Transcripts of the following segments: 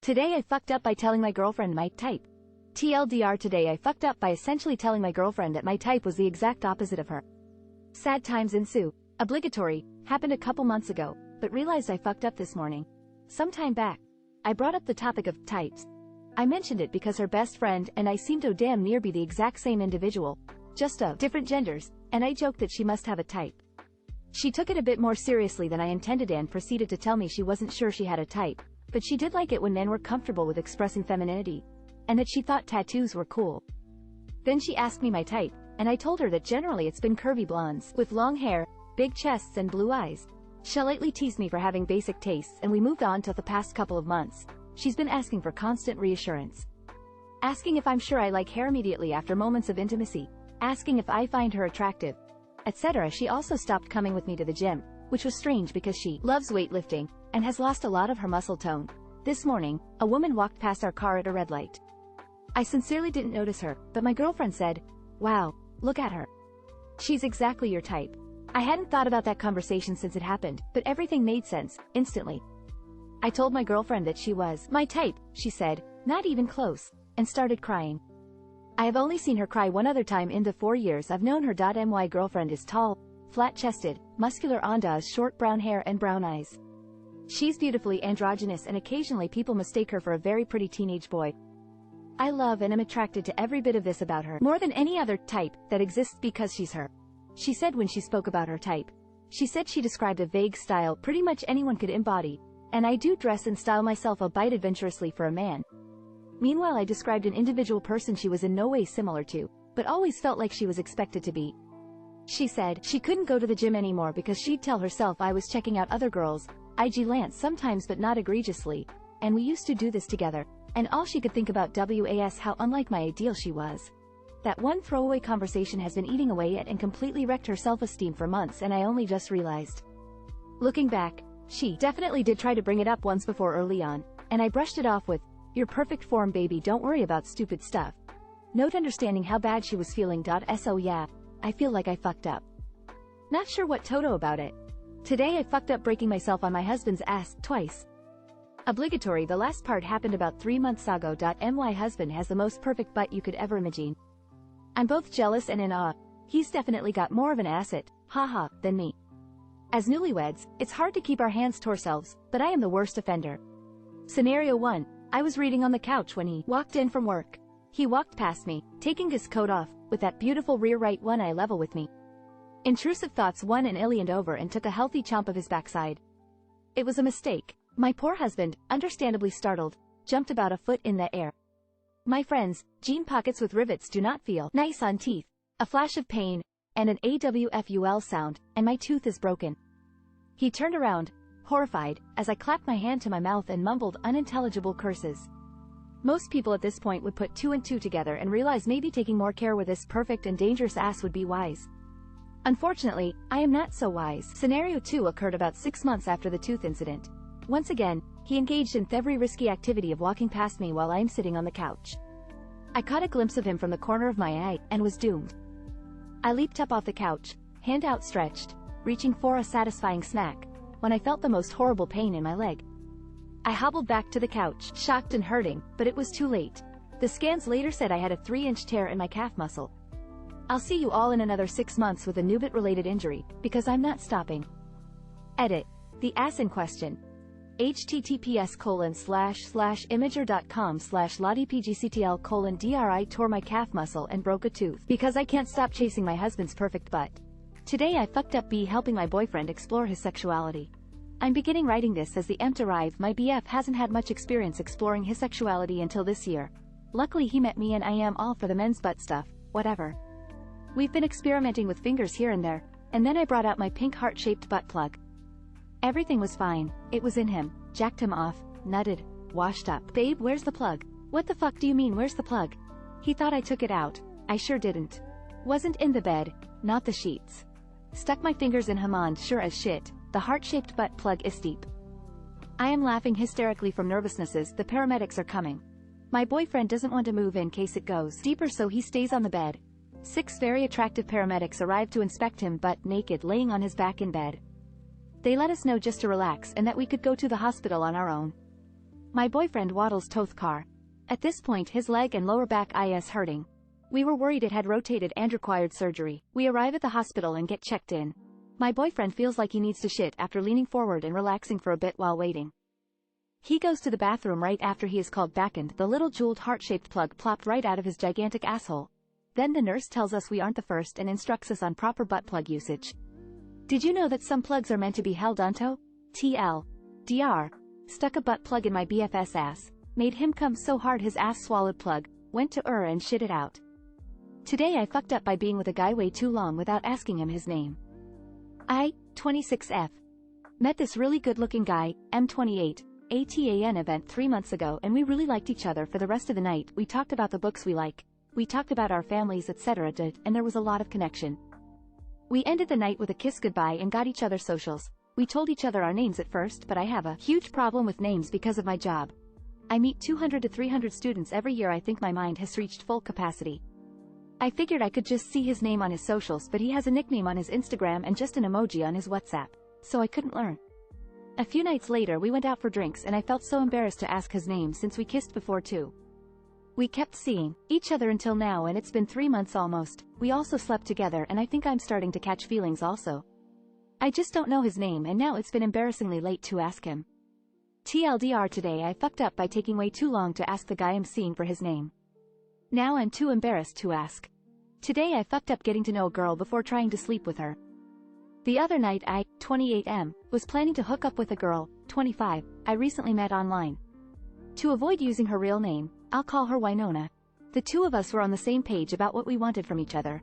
Today I fucked up by telling my girlfriend my type. TLDR, today I fucked up by essentially telling my girlfriend that my type was the exact opposite of her. Sad times ensue. Obligatory, happened a couple months ago, but realized I fucked up this morning. Some time back, I brought up the topic of types. I mentioned it because her best friend and I seemed to damn near be the exact same individual, just of different genders, and I joked that she must have a type. She took it a bit more seriously than I intended and proceeded to tell me she wasn't sure she had a type, but she did like it when men were comfortable with expressing femininity, and that she thought tattoos were cool. Then she asked me my type, and I told her that generally it's been curvy blondes, with long hair, big chests and blue eyes. She lightly teased me for having basic tastes and we moved on till the past couple of months. She's been asking for constant reassurance. Asking if I'm sure I like hair immediately after moments of intimacy. Asking if I find her attractive, etc. She also stopped coming with me to the gym, which was strange because she loves weightlifting and has lost a lot of her muscle tone. This morning, a woman walked past our car at a red light. I sincerely didn't notice her, but my girlfriend said, "Wow, look at her. She's exactly your type." I hadn't thought about that conversation since it happened, but everything made sense, instantly. I told my girlfriend that she was my type, she said, "Not even close," and started crying. I have only seen her cry one other time in the 4 years I've known her. My girlfriend is tall, flat-chested, muscular, has short brown hair and brown eyes. She's beautifully androgynous and occasionally people mistake her for a very pretty teenage boy. I love and am attracted to every bit of this about her, more than any other type that exists because she's her. She said when she spoke about her type. She said she described a vague style pretty much anyone could embody, and I do dress and style myself a bit adventurously for a man. Meanwhile, I described an individual person she was in no way similar to, but always felt like she was expected to be. She said she couldn't go to the gym anymore because she'd tell herself I was checking out other girls, IG Lance sometimes but not egregiously, and we used to do this together, and all she could think about was how unlike my ideal she was. That one throwaway conversation has been eating away at and completely wrecked her self-esteem for months, and I only just realized. Looking back, she definitely did try to bring it up once before early on, and I brushed it off with, "You're perfect form, baby, don't worry about stupid stuff." Not understanding how bad she was feeling. So yeah, I feel like I fucked up. Not sure what Toto about it. Today I fucked up breaking myself on my husband's ass, twice. Obligatory, the last part happened about 3 months ago. My husband has the most perfect butt you could ever imagine. I'm both jealous and in awe. He's definitely got more of an asset, haha, than me. As newlyweds, it's hard to keep our hands to ourselves, but I am the worst offender. Scenario 1. I was reading on the couch when he walked in from work. He walked past me, taking his coat off, with that beautiful rear right one eye level with me. Intrusive thoughts won and leaned over and took a healthy chomp of his backside. It was a mistake. My poor husband, understandably startled, jumped about a foot in the air. My friends, jean pockets with rivets do not feel nice on teeth. A flash of pain, and an AWFUL sound, and my tooth is broken. He turned around, horrified, as I clapped my hand to my mouth and mumbled unintelligible curses. Most people at this point would put 2 and 2 together and realize maybe taking more care with this perfect and dangerous ass would be wise. Unfortunately, I am not so wise. Scenario 2 occurred about 6 months after the tooth incident. Once again, he engaged in every risky activity of walking past me while I'm sitting on the couch. I caught a glimpse of him from the corner of my eye, and was doomed. I leaped up off the couch, hand outstretched, reaching for a satisfying snack, when I felt the most horrible pain in my leg. I hobbled back to the couch, shocked and hurting, but it was too late. The scans later said I had a 3-inch tear in my calf muscle. I'll see you all in another 6 months with a nubit-related injury, because I'm not stopping. Edit. The ass in question. https://imager.com/lottipgctl:"dri tore my calf muscle and broke a tooth because I can't stop chasing my husband's perfect butt. Today I fucked up helping my boyfriend explore his sexuality. I'm beginning writing this as the arrive. My BF hasn't had much experience exploring his sexuality until this year. Luckily he met me and I am all for the men's butt stuff, whatever. We've been experimenting with fingers here and there, and then I brought out my pink heart-shaped butt plug. Everything was fine. It was in him, jacked him off, nutted, washed up. "Babe, where's the plug?" "What the fuck do you mean where's the plug?" He thought I took it out. I sure didn't. Wasn't in the bed, not the sheets. Stuck my fingers in him and sure as shit, the heart-shaped butt plug is deep. I am laughing hysterically from nervousnesses. The paramedics are coming. My boyfriend doesn't want to move in case it goes deeper, so he stays on the bed. 6 very attractive paramedics arrived to inspect him, butt naked, laying on his back in bed. They let us know just to relax and that we could go to the hospital on our own. My boyfriend waddles toth car. At this point his leg and lower back is hurting. We were worried it had rotated and required surgery. We arrive at the hospital and get checked in. My boyfriend feels like he needs to shit after leaning forward and relaxing for a bit while waiting. He goes to the bathroom right after he is called back and the little jeweled heart-shaped plug plopped right out of his gigantic asshole. Then the nurse tells us we aren't the first and instructs us on proper butt plug usage. Did you know that some plugs are meant to be held onto? TLDR. Stuck a butt plug in my BFS ass. Made him come so hard his ass swallowed plug. Went to and shit it out. Today I fucked up by being with a guy way too long without asking him his name. 26F. Met this really good-looking guy, M28, ATAN event 3 months ago and we really liked each other for the rest of the night. We talked about the books we like. We talked about our families etc. and there was a lot of connection. We ended the night with a kiss goodbye and got each other socials. We told each other our names at first but I have a huge problem with names because of my job. I meet 200 to 300 students every year. I think my mind has reached full capacity. I figured I could just see his name on his socials but he has a nickname on his Instagram and just an emoji on his WhatsApp. So I couldn't learn. A few nights later we went out for drinks and I felt so embarrassed to ask his name since we kissed before too. We kept seeing each other until now and it's been 3 months almost. We also slept together and I think I'm starting to catch feelings also. I just don't know his name and now it's been embarrassingly late to ask him. TLDR today I fucked up by taking way too long to ask the guy I'm seeing for his name. Now I'm too embarrassed to ask. Today I fucked up getting to know a girl before trying to sleep with her. The other night I, 28M, was planning to hook up with a girl, 25, I recently met online. To avoid using her real name, I'll call her Winona. The two of us were on the same page about what we wanted from each other.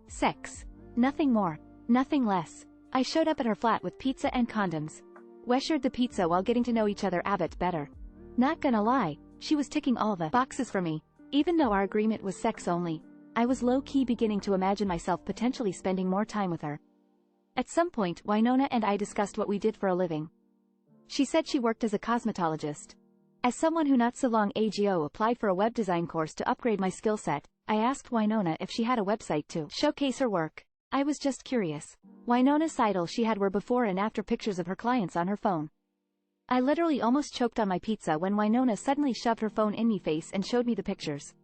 Sex. Nothing more. Nothing less. I showed up at her flat with pizza and condoms. We shared the pizza while getting to know each other a bit better. Not gonna lie, she was ticking all the boxes for me. Even though our agreement was sex only, I was low-key beginning to imagine myself potentially spending more time with her. At some point Winona and I discussed what we did for a living. She said she worked as a cosmetologist. As someone who not so long ago applied for a web design course to upgrade my skill set, I asked Winona if she had a website to showcase her work. I was just curious. Winona's idol she had were before and after pictures of her clients on her phone. I literally almost choked on my pizza when Winona suddenly shoved her phone in me face and showed me the pictures.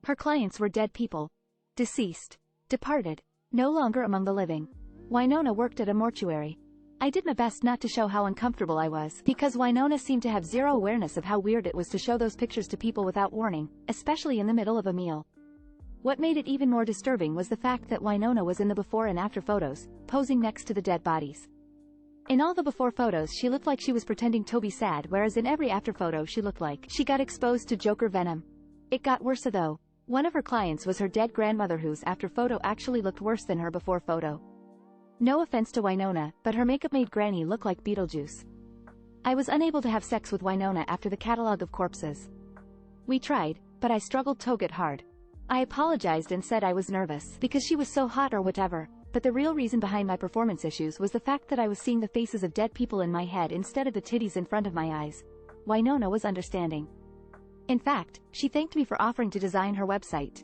Her clients were dead people. Deceased. Departed. No longer among the living. Winona worked at a mortuary. I did my best not to show how uncomfortable I was, because Winona seemed to have zero awareness of how weird it was to show those pictures to people without warning, especially in the middle of a meal. What made it even more disturbing was the fact that Winona was in the before and after photos, posing next to the dead bodies. In all the before photos she looked like she was pretending to be sad, whereas in every after photo she looked like she got exposed to Joker venom. It got worse though. One of her clients was her dead grandmother whose after photo actually looked worse than her before photo. No offense to Winona, but her makeup made Granny look like Beetlejuice. I was unable to have sex with Winona after the catalog of corpses. We tried, but I struggled to get hard. I apologized and said I was nervous because she was so hot or whatever, but the real reason behind my performance issues was the fact that I was seeing the faces of dead people in my head instead of the titties in front of my eyes. Winona was understanding. In fact, she thanked me for offering to design her website.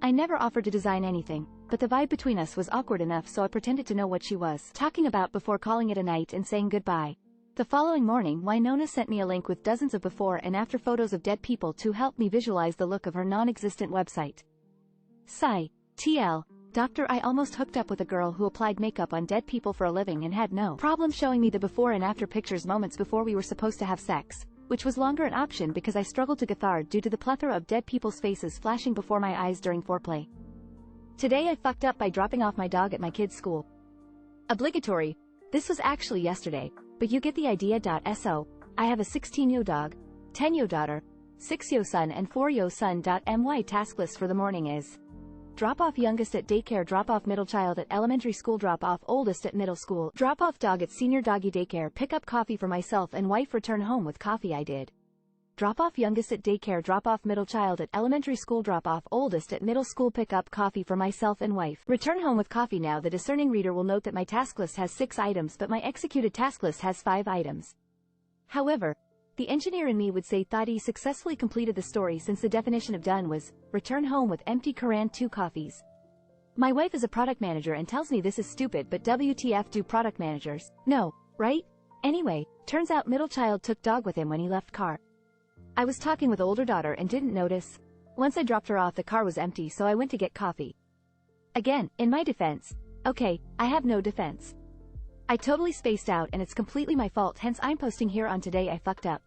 I never offered to design anything, but the vibe between us was awkward enough so I pretended to know what she was talking about before calling it a night and saying goodbye. The following morning Winona sent me a link with dozens of before and after photos of dead people to help me visualize the look of her non-existent website. Sigh. TL. Doctor, I almost hooked up with a girl who applied makeup on dead people for a living and had no problem showing me the before and after pictures moments before we were supposed to have sex, which was longer an option because I struggled to get hard due to the plethora of dead people's faces flashing before my eyes during foreplay. Today I fucked up by dropping off my dog at my kid's school. Obligatory. This was actually yesterday, but you get the idea. So, I have a 16-year dog, 10-year daughter, 6-year son and 4-year son. My task list for the morning is: drop off youngest at daycare, drop off middle child at elementary school, drop off oldest at middle school, drop off dog at senior doggy daycare, pick up coffee for myself and wife, return home with coffee. I did. Drop off youngest at daycare, drop off middle child at elementary school, drop off oldest at middle school, pick up coffee for myself and wife, return home with coffee. Now the discerning reader will note that my task list has 6 items but my executed task list has 5 items. However, the engineer in me would say thought he successfully completed the story since the definition of done was, return home with empty Quran 2 coffees. My wife is a product manager and tells me this is stupid, but WTF do product managers know, right? Anyway, turns out middle child took dog with him when he left car. I was talking with older daughter and didn't notice. Once I dropped her off, the car was empty, so I went to get coffee. Again, in my defense. Okay, I have no defense. I totally spaced out and it's completely my fault, hence I'm posting here on Today I Fucked Up.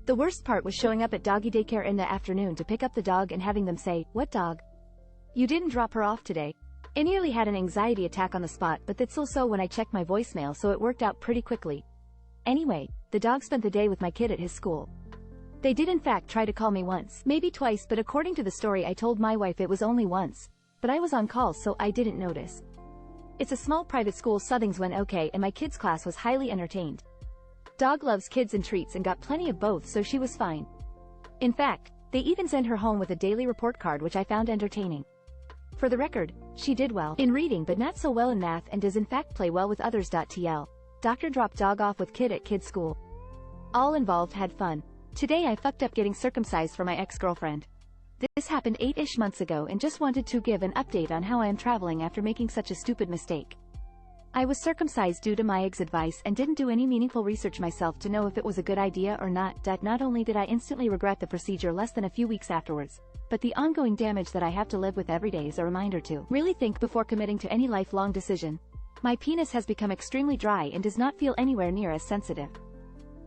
The worst part was showing up at doggy daycare in the afternoon to pick up the dog and having them say, "What dog? You didn't drop her off today." I nearly had an anxiety attack on the spot, but that's also when I checked my voicemail, so it worked out pretty quickly. Anyway, the dog spent the day with my kid at his school. They did in fact try to call me once, maybe twice, but according to the story I told my wife it was only once. But I was on call, so I didn't notice. It's a small private school, so things went okay and my kid's class was highly entertained. Dog loves kids and treats and got plenty of both, so she was fine. In fact, they even sent her home with a daily report card, which I found entertaining. For the record, she did well in reading but not so well in math and does in fact play well with others. TL. Doctor dropped dog off with kid at kid's school. All involved had fun. Today I fucked up getting circumcised for my ex-girlfriend. This happened 8-ish months ago and just wanted to give an update on how I am traveling after making such a stupid mistake. I was circumcised due to my ex's advice and didn't do any meaningful research myself to know if it was a good idea or not. Not only did I instantly regret the procedure less than a few weeks afterwards, but the ongoing damage that I have to live with every day is a reminder to really think before committing to any lifelong decision. My penis has become extremely dry and does not feel anywhere near as sensitive.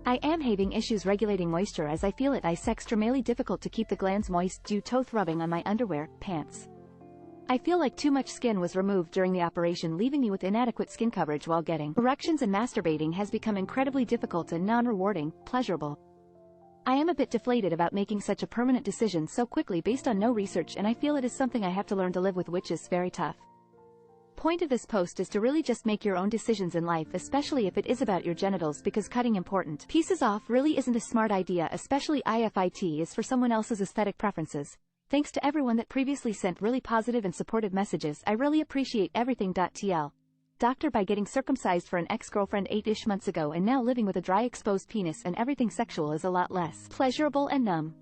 I am having issues regulating moisture as I feel it is extremely difficult to keep the glands moist due to rubbing on my underwear, pants. I feel like too much skin was removed during the operation, leaving me with inadequate skin coverage while getting erections, and masturbating has become incredibly difficult and non-rewarding, pleasurable. I am a bit deflated about making such a permanent decision so quickly based on no research, and I feel it is something I have to learn to live with, which is very tough. Point of this post is to really just make your own decisions in life, especially if it is about your genitals, because cutting important pieces off really isn't a smart idea, especially if it is for someone else's aesthetic preferences. Thanks to everyone that previously sent really positive and supportive messages. I really appreciate everything. TL. Doctor, by getting circumcised for an ex-girlfriend 8-ish months ago and now living with a dry exposed penis and everything sexual is a lot less pleasurable and numb.